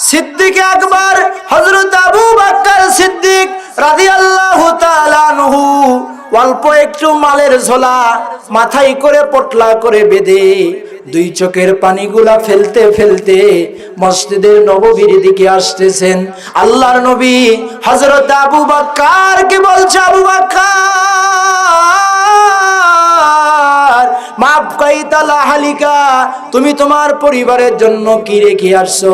সিদ্দিক আকবর হযরত আবু বকর সিদ্দিক রাদিয়াল্লাহু তাআলা আনহু অল্প একটু মালের ঝোলা মাথায় করে পটলা করে বেঁধে দুই চোখের পানিগুলা ফেলতে ফেলতে মসজিদের নববীর দিকে আসতেছেন। আল্লাহর নবী হযরত আবু বকর কে বলছে, আবু বকর মাফ কাইতালা হালিকা, তুমি তোমার পরিবারের জন্য কি রেখে আসছো?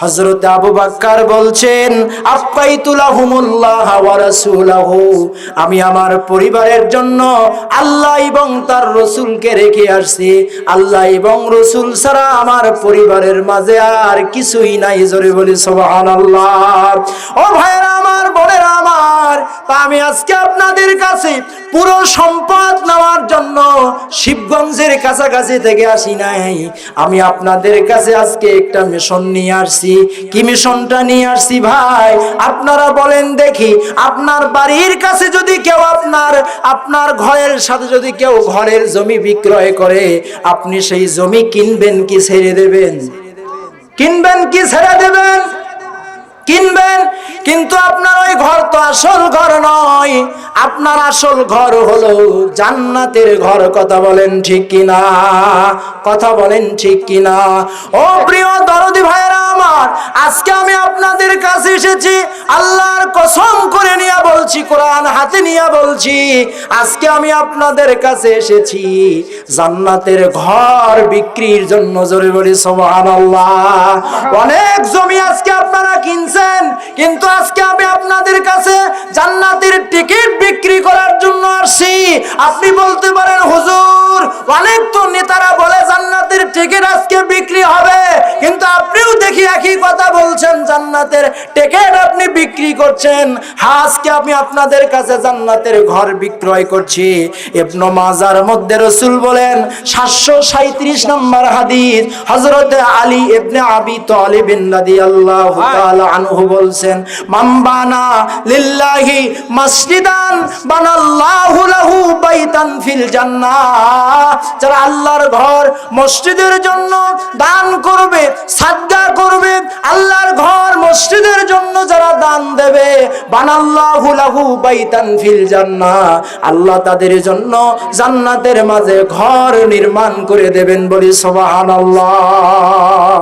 হযরত আবু বকর বলছেন, আফকাইতুলাহুমুল্লাহ ওয়া রাসূলুহু, আমি আমার পরিবারের জন্য আল্লাহ এবং তার রাসূলকে রেখে আসছি। আল্লাহ এবং রাসূল ছাড়া আমার পরিবারের মাঝে আর কিছুই নাই। জোরে বলি সুবহানাল্লাহ। ও ভাইরা আমার, বোনেরা আমার, তা আমি আজকে আপনাদের কাছে পুরো সম্পদ নেওয়ার জন্য শিবগঞ্জের কাছাকাছি থেকে আসি নাই। আমি আপনাদের কাছে আজকে একটা মিশন নিয়ে আসছি। কি মিশনটা নিয়ে আসছি ভাই আপনারা বলেন দেখি? আপনার বাড়ির কাছে যদি কেউ আপনার ঘরের সাথে যদি কেউ ঘরের জমি বিক্রয় করে, আপনি সেই জমি কিনবেন কি ছেড়ে দেবেন? কিনবেন কি ছেড়ে দেবেন? কিনবেন। কিন্তু আপনার ওই ঘর তো আসল ঘর নয়, আপনার আসল ঘর হলো জান্নাতের ঘর। কথা বলেন ঠিক কিনা? কথা বলেন ঠিক কিনা? ও প্রিয় দরদি ভাইরা আমার, আজকে আমি আপনাদের কাছে এসেছি, আল্লাহর কসম করে নিয়ে বলছি, কোরআন হাতে নিয়ে বলছি, আজকে আমি আপনাদের কাছে এসেছি জান্নাতের ঘর বিক্রির জন্য। জোরে বলি সুবহানাল্লাহ। অনেক জমি আজকে আপনারা কিনছেন, কিন্তু আজকে আমি আপনাদের কাছে জান্নাতের টিকিট বিক্রি করার জন্য আসছি। আপনি বলতে পারেন, হুজুর অনেক তো নেতারা বলে জান্নাতের টিকিট আজকে বিক্রি হবে, কিন্তু আপনিও দেখি একই কথা বলছেন, জান্নাতের টিকিট আপনি বিক্রি করছেন। হ্যাঁ, আজকে আমি আপনাদের কাছে জান্নাতের ঘর বিক্রয় করছি। ইবনে মাজার মধ্যে রাসূল বলেন 737 নম্বর হাদিস, হযরত আলী ইবনে আবি তালিব রাদিয়াল্লাহু তাআলা আনহু বলছেন, মান বানা লিল্লাহি মাসজিদান বানাল্লাহু লাহু বাইতান ফিল জান্নাহ। যারা আল্লাহর ঘর মসজিদের জন্য দান করবে, সাদকা করবে, আল্লাহর ঘর মসজিদের জন্য যারা দান দেবে, বানাল্লাহু লাহু বাইতান ফিল জান্নাহ, আল্লাহ তাদের জন্য জান্নাতের মাঝে ঘর নির্মাণ করে দেবেন। বলি সুবহানাল্লাহ।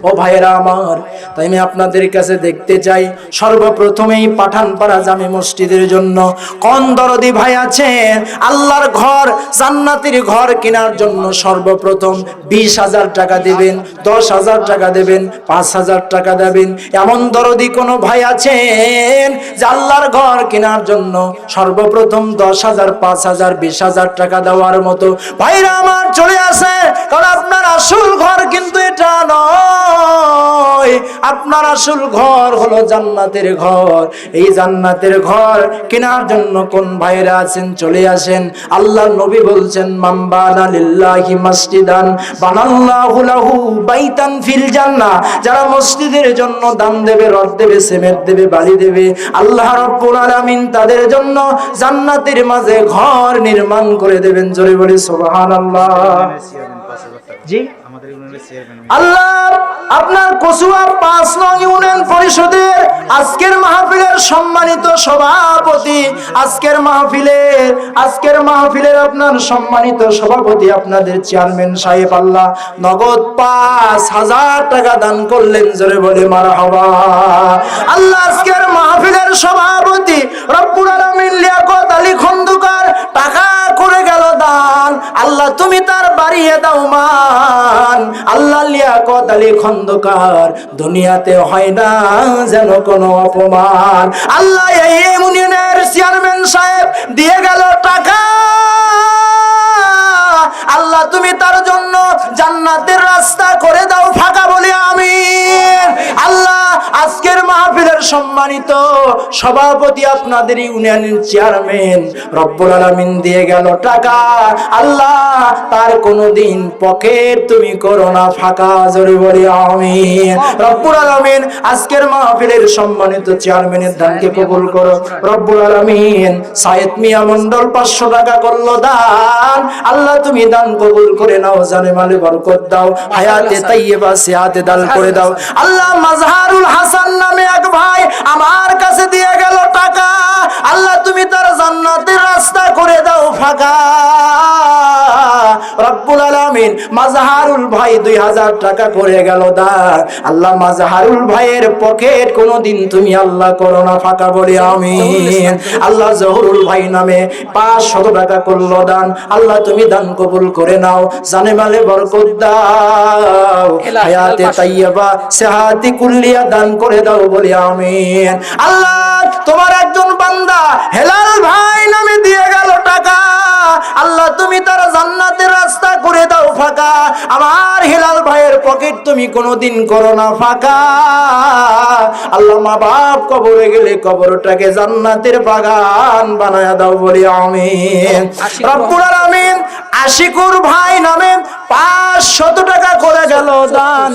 ও ভাইরা আমার, তাই আমি আপনাদের কাছে দেখতে চাই, সর্বপ্রথমেই পাঠানপাড়া জামে মসজিদের জন্য কোন দরদি ভাই আছেন আল্লাহর ঘর জান্নাতের ঘর কেনার জন্য সর্বপ্রথম 20,000 টাকা দেবেন, 10,000 টাকা দেবেন, 5,000 টাকা দেবেন? এমন দরদি কোন ভাই আছেন যে আল্লাহর ঘর কেনার জন্য সর্বপ্রথম 10,000, 5,000, 20,000 টাকা দেওয়ার মতো? ভাইরা আমার চলে আসে, কারণ আপনার আসল ঘর কিন্তু এটা নয়। আপনার আসল ঘর হলো জান্নাতের ঘর। এই জান্নাতের ঘর কেনার জন্য কোন ভাইরা আছেন চলে আসেন। আল্লাহর নবী বলছেন, মান বানা লিল্লাহি মাসজিদান বানাল্লাহু লাহু বাইতান ফিল জান্নাহ। যারা মসজিদের জন্য দান দেবে, রড দেবে, সিমেন্ট দেবে, বালি দেবে, আল্লাহ রাব্বুল আলামিন তাদের জন্য জান্নাতের মাঝে ঘর নির্মাণ করে দেবেন। জোরে বলি সুবহানাল্লাহ। জি, আল্লাহ আপনার কসুয়া 5 নং ইউনিয়ন পরিষদের আজকের মাহফিলের সম্মানিত সভাপতি, আজকের মাহফিলের আপনার সম্মানিত সভাপতি, আপনাদের চেয়ারম্যান সাহেব আল্লাহ নগদ 5,000 টাকা দান করলেন। জোরে বলে মারহাবা। আল্লাহ আজকের মাহফিলের সভাপতি রব্বুল আলামিন লিয়াকত আলী খন্দকার টাকা করে গেল দান, আল্লাহ তুমি তার বাড়িয়ে দাও মান। আল্লাহ লিয়াকত আলী খন্দকার দুনিয়াতে হয় না যেন কোনো অপমান। আল্লাহ এই ইউনিয়নের চেয়ারম্যান সাহেব দিয়ে গেল টাকা, আল্লাহ তুমি তার জন্য জান্নাতের রাস্তা করে দাও ফাঁকা। বলি আমিন। আল্লাহ আজকের মাহফিলের সম্মানিত সভাপতি, আপনাদের ইউনিয়নের চেয়ারম্যান, রব্বুল আলামিন দিয়ে গেল টাকা। আল্লাহ তার কোনোদিন পকেট তুমি করো না ফাঁকা, জোরে বলি আমিন। রব্বুল আলামিন আজকের মাহফিলের সম্মানিত চেয়ারম্যানের দানকে কবুল করো রব্বুল আলামিন। সায়েদ মিয়া মন্ডল 500 টাকা করলো দান, আল্লাহ তুমি দান কবুল করে নাও, জানে মালে বরকত দাও, হায়াতে তাইয়্যিবা সিহাতে দান করে দাও। আল্লাহ মাজহারুল হাসান নামে এক ভাই আমার কাছে দিয়ে গেল টাকা, আল্লাহ তুমি তার জান্নাতের রাস্তা করে দাও ফাঁকা, রব্বুল আলামিন। মাজহারুল ভাই 2000 টাকা করে গেল দান, আল্লাহ মাজহারুল ভাইয়ের পকেট কোনোদিন তুমি আল্লাহ করো না ফাঁকা, বলি আমিন। আল্লাহ জহুরুল ভাই নামে 500 টাকা করলো দান, আল্লাহ তুমি দান কবুল করে নাও, জানে মালে বরকত দাও, হায়াতে তাইয়্যিবা সিহাতি কুল্লিয়া দান করে দাও, বলি আমিন। আল্লাহ তোমার একজন বান্দা হেলাল ভাই নামে দিয়ে গেল টাকা, আল্লাহ তুমি তার জান্নাতের রাস্তা করে দাও ফাঁকা, আমার হেলাল ভাইয়ের পকেট তুমি কোনোদিন করো না ফাঁকা। আল্লাহ মা বাপ কবরে গেলে কবরটাকে জান্নাতের বাগান বানায়া দাও, বলি আমিন। রব্বুল আলামিন আশিকুর ভাই নামে 500 টাকা করে গেল দান,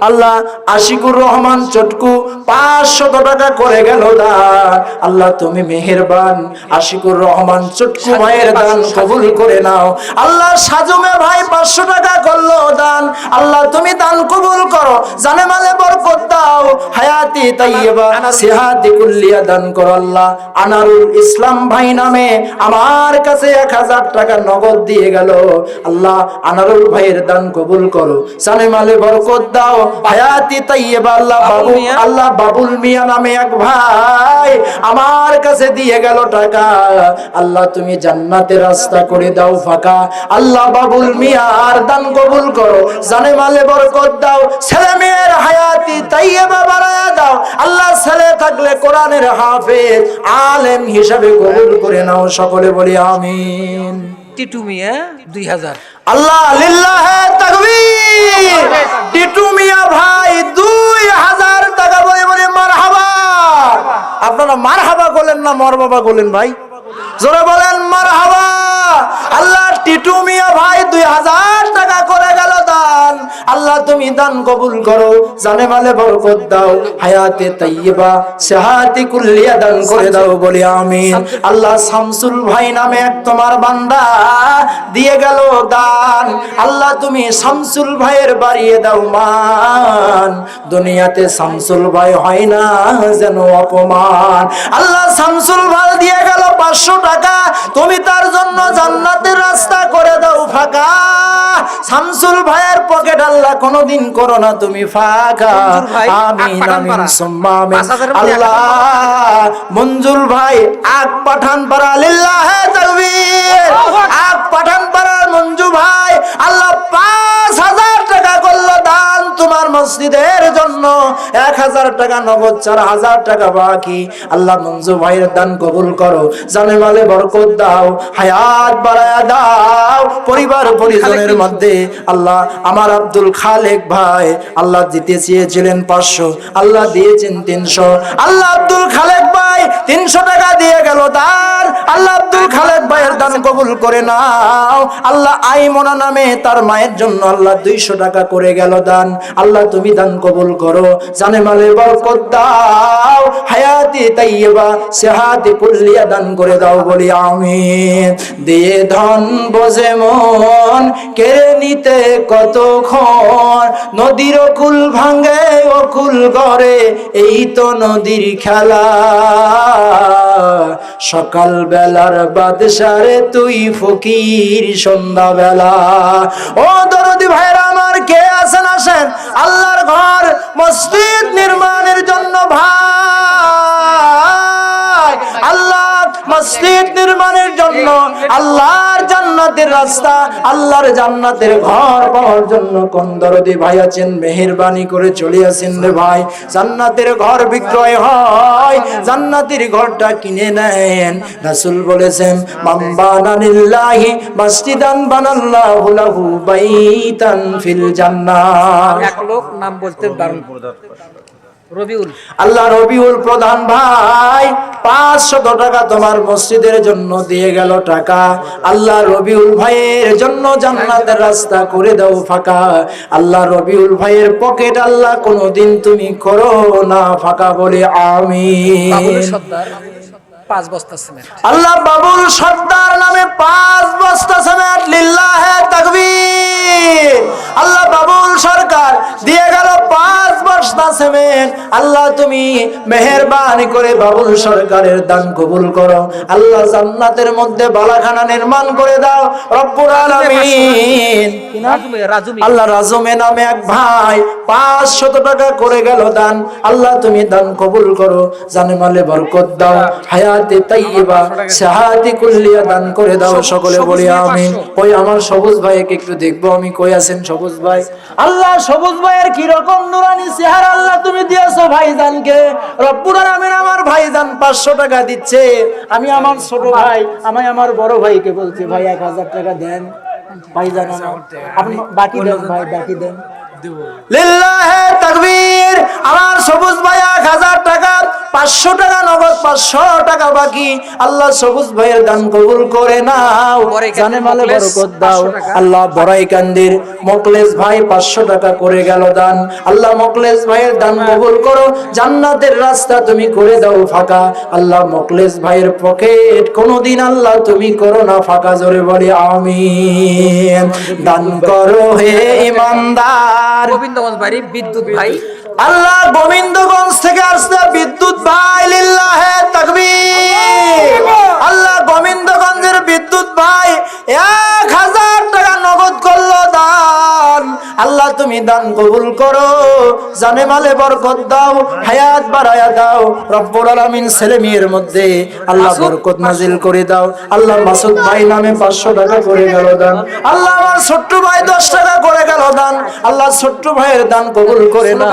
আল্লাহ আশিকুর রহমান চটকু 500 টাকা করে গেল দান, আল্লাহ তুমি মেহেরবান, আশিকুর রহমান চটকু ভাইয়ের দান কবুল করে নাও। আল্লাহ সাজুমে ভাই 500 টাকা করলো দান, আল্লাহ তুমি দান কবুল করো, জানে মালে বরকত দাও, হায়াতি তাইয়্যিবা সিহাতি কুল্লিয়া দান করো। আল্লাহ আনারুল ইসলাম ভাই নামে আমার কাছে 1000 টাকা নগদ দিয়ে গেল, আল্লাহ আনারুল ভাইয়ের দান কবুল করো, জানে মালে বরকত দাও, হায়াতি তাইয়্যিবা। আল্লাহ বাবুল মিয়া নামে এক ভাই আমার কাছে দিয়ে গেল টাকা, আল্লাহ তুমি জান্নাতের রাস্তা করে দাও ফাঁকা, আল্লাহ বাবুল মিয়ার দান কবুল করো, জানে মালে বরকত দাও, ছেলে মেয়ের হায়াতি তাইয়্যিবা বাড়ায়া দাও, আল্লাহ ছেলে থাকলে কোরআনের হাফেজ আলেম হিসাবে কবুল করে নাও, সকলে বলি আমিন। টিটু মিয়া 2000, আল্লাহ লিল্লাহে তাকবীর। টিটু মিয়া ভাই 2000 টাকা বলে বলে মারহাবা। আপনারা মারহাবা বলেন না মরবাবা বলেন ভাই, জোরে বলেন মারহাবা। আল্লাহ টিটু মিয়া ভাই 2000 টাকা করে গেল দান, আল্লাহ তুমি দান কবুল করো, জানে মালে বরকত দাও, হায়াতে তাইয়্যিবা সিহাতি কুল্লিয়া দান করে দাও, বলি আমিন। আল্লাহ শামসুল ভাই নামে এক তোমার বান্দা দিয়ে গেল দান, আল্লাহ তুমি শামসুল ভাইয়ের বাড়িয়ে দাও মান, দুনিয়াতে শামসুল ভাই হয় না যেন অপমান। আল্লাহ শামসুল ভাই দিয়ে গেল 500 টাকা, তুমি তার জন্য জান্নাতের রাস্তা করে দাও ফাঁকা, শামসুল ভাইয়ের পকেট আল্লাহ কোনোদিন করো না তুমি ফাঁকা, আমিন আমিন সুম্মা আমিন। আল্লাহ মঞ্জুর ভাই আগ পাঠান পাড়া, লিল্লাহে তাকবীর। আগ পাঠান পাড়ার মঞ্জু ভাই আল্লাহ 5000 টাকা করলো দান তোমার মসজিদের জন্য, 1000 টাকা নগদ, 4000 টাকা বাকি, আল্লাহ মঞ্জু ভাইয়ের দান কবুল করো, জানে মালে বরকত দাও, হায়াত বাড়ায়া দাও, পরিবার পরিজনের মধ্যে। আল্লাহ আমার আব্দুল খালেক ভাই আল্লাহ দিতে চেয়েছিলেন 500, আল্লাহ দিয়েছেন 300, আল্লাহ আব্দুল খালেক ভাই 300 টাকা দিয়ে গেল দান, আল্লাহ আব্দুল খালেক ভাইয়ের দান কবুল করে নাও। আল্লাহ আইমনা নামে তার মায়ের জন্য আল্লাহ 200 টাকা করে গেল দান, আল্লাহ তুমি দান কবুল করো, জানে মালে বরকত দাও, হায়াতি তাইয়্যিবা সিহাতি কুল্লিয়া দান করে দাও, বলি আমিন। দিয়ে ধন বোঝে মন কেড়ে নিতে কতক্ষণ, নদীর কুল ভাঙে অকুল গড়ে, এই তো নদীর খেলা, সকাল বেলার বাদশারে তুই ফকির সন্ধ্যা বেলা। ও দরদি ভাইরা আমার কে আছেন আসেন, আল্লাহর ঘর মসজিদ নির্মাণের জন্য ভাই, আল্লাহ মসজিদ নির্মাণের জন্য, আল্লাহর জান্নাতের রাস্তা, আল্লাহর জান্নাতের ঘর পাওয়ার জন্য কোন দরদি ভাই আছেন মেহেরবানি করে চলে আসেন রে ভাই, জান্নাতের ঘর বিক্রয় হয়, জান্নাতের ঘরটা কিনে নেন। রাসূল বলেছেন মান বানা লিল্লাহি মসজিদান বানাল্লাহু লাহু বাইতান ফিল জান্নাহ। এক লোক নাম বলতে বারণ, রবিউল আল্লাহ রবিউল প্রধান ভাই 500 টাকা তোমার মসজিদের জন্য দিয়ে গেল টাকা। আল্লাহ রবিউল ভাইয়ের জন্য জান্নাতের রাস্তা করে দাও ফাঁকা। আল্লাহ রবিউল ভাইয়ের পকেট আল্লাহ কোনোদিন তুমি করো না ফাঁকা, বলে বাবুল আমিন। সর্দার 5 বস্তা সিমেন্ট। আল্লাহ বাবুল সর্দার নামে 5 বস্তা সিমেন্ট, লিল্লাহে তাকবীর। আল্লাহ বাবুল সরকার দিয়ে গেল 5 বস্তা সিমেন্ট। আল্লাহ তুমি মেহেরবানি করে বাবুল সরকারের দান কবুল করো। আল্লাহ জান্নাতের মধ্যে বালাখানা নির্মাণ করে দাও রব্বুল আলামিন। রাজুমি আল্লাহ রাজুমে নামে এক ভাই 500 টাকা করে গেল দান। আল্লাহ তুমি দান কবুল করো, জানে মালে বরকত দাও, হায়াতে তাইয়্যিবা সাহাতি কুল্লিয়া দান করে দাও, সকলে বলি আমিন। কই আমার সবুজ ভাইকে একটু দেখবো আমি, কই আছেন সবুজ ভাই? আল্লাহ সবুজ ভাইয়ের কি রকম নুরানি চেহারা আল্লাহ তুমি দিয়েছো ভাইজানকে রব্বুল আলামিন। আমার ভাইজান 500 টাকা দিচ্ছে, আমি আমার ছোট ভাই, আমি আমার বড় ভাইকে বলছি ভাই 1000 টাকা দেন ভাইজান, আপনি বাকি দেন ভাই, বাকি দেন। লিল্লাহে তাকবীর। আমার সবুজ ভাই 1000 টাকা, 500 টাকা নগদ, 500 টাকা বাকি। আল্লাহ সবুজ ভাইয়ের দান কবুল করে নাও, জানে মালে বরকত দাও। আল্লাহ বড়াইকান্দির মোকলেস ভাই 500 টাকা করে গেল দান। আল্লাহ মোকলেস ভাইয়ের দান কবুল করো, জান্নাতের রাস্তা তুমি করে দাও ফাঁকা। আল্লাহ মোকলেস ভাইয়ের পকেট কোনোদিন আল্লাহ তুমি করো না ফাঁকা, জোরে বলি আমিন। দান করো হে ইমানদার। গোবিন্দগঞ্জ বাড়ি বিদ্যুৎ ভাই। আল্লাহ গোবিন্দগঞ্জ থেকে আসছে বিদ্যুৎ ভাই, লিল্লাহে তাকবীর। আল্লাহ গোবিন্দগঞ্জের বিদ্যুৎ ভাই 1000 টাকা নগদ করলো দান। আল্লাহ তুমি দান কবুল করো, জানে মালে বরকত দাও, হায়াত বাড়ায়া দাও রব্বুল আলামিন। ছেলে মেয়ের মধ্যে আল্লাহ বরকত নাজিল করে দাও। আল্লাহ মাসুদ ভাই নামে 500 টাকা করে গেল দান। আল্লাহ আমার ছোট্ট ভাই 10 টাকা করে গেল দান। আল্লাহ ছোট্ট ভাইয়ের দান কবুল করে না।